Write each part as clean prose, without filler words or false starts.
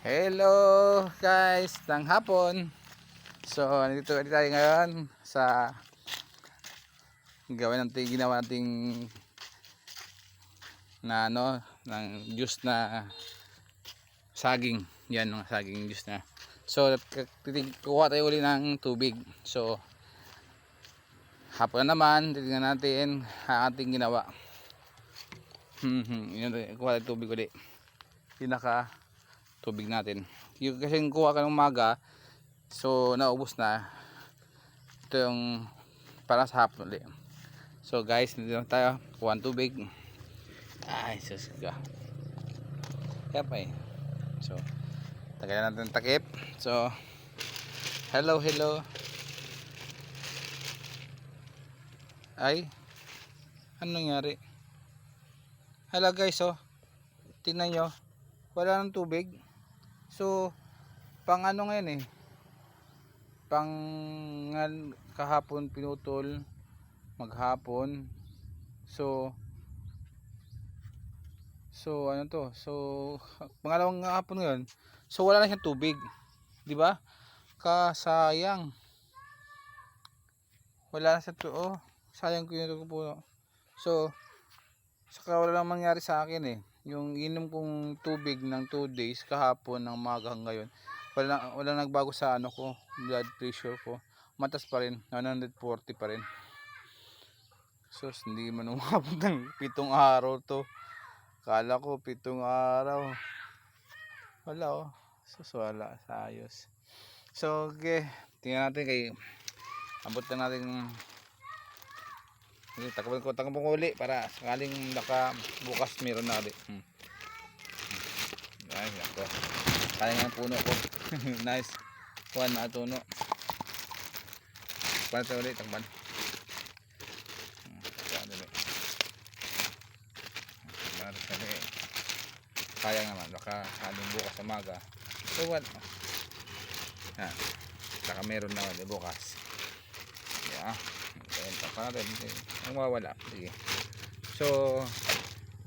Hello guys, ng hapon. So, nandito ulit tayo ngayon sa ginawa nating na ng juice na saging. Yan, mga saging juice na. So, kukuha tayo ulit ng tubig. So, hapon na naman, titingnan natin ang ating ginawa. Yun, kuha tayo tubig ulit. Pinaka tubig natin. Yung kasi kuha ka ng umaga, so naubos na. Ito yung para sa hapon ulit. So guys, nandito tayo, kuha ng tubig. Ay, sus ka. Kaya pa eh. So, tagalan natin takip. So, hello. Ay, ano nangyari? Hello guys, oh. Tingnan nyo, wala ng tubig. So, pang ano ngayon eh. Pang kahapon pinutol, maghapon. So ano to? So pangalawang hapon ngayon. So wala na siyang tubig. 'Di ba? Kasayang. Wala na sa oh, sayang ko yung puno. So saka wala lang mangyari sa akin eh. Yung inom kong tubig ng 2 days kahapon ng umaga ngayon. Wala nagbago sa ano ko, blood pressure ko. Matas pa rin, 140 pa rin. So hindi man umabot ng 7 araw to. Kala ko 7 araw. Wala oh. Wala sa ayos. So okay, tingnan natin kay abot na natin. Takbo ko uli para sakaling bukas meron na ulit. Ay, nako. Kaya nga puno ko. Nice. One na tuno. Para sa ulit takban. Kaya naman baka aling bukas umaga. So what? Baka meron naman bukas. Yeah. Ayan, pa natin. Ang mawawala. Sige. So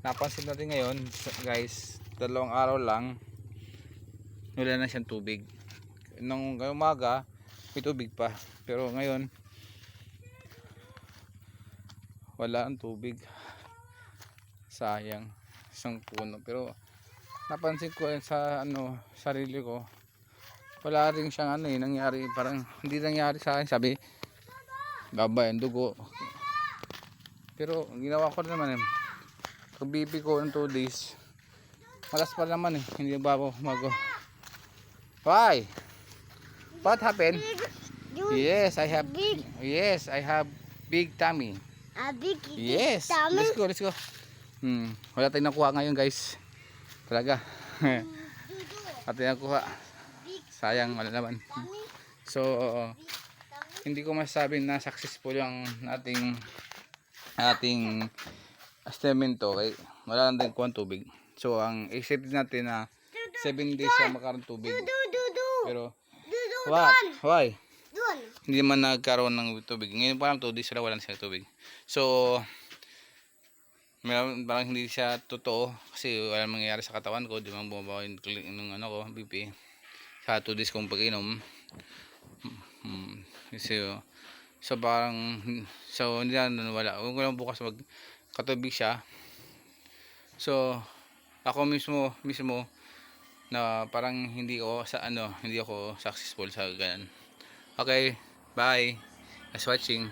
napansin natin ngayon guys, 2 araw lang wala na siyang tubig. Nung umaga may tubig pa, pero ngayon wala ang tubig. Sayang, isang puno. Pero napansin ko sa sarili ko, wala rin siyang nangyari, parang hindi nangyari sa akin. Sabi baba yung dugo, pero ginawa ko naman pag BP ko ng 2 days malas pa naman hindi bago mago. Why? What happened? Yes, I have big tummy. Yes, tummy? Let's go. Wala tayong nakuha ngayon guys, talaga. At nakuha, sayang, wala naman. So hindi ko masasabi na successful yung ating estimento, okay? Wala lang din kuha tubig. So ang isip natin na 7 days siya makaroon tubig. Pero what? Why? Hindi man nagkaroon ng tubig. Ngayon parang 2 days sila wala siya tubig. So parang hindi siya totoo kasi wala mangyayari sa katawan ko. Di man bumabawa yung ko, BP sa 2 days kong pag-inom. So parang hindi na wala. Kung walang bukas magkatubig siya. So ako mismo na parang hindi ako successful sa ganun. Okay, bye. Thanks for watching.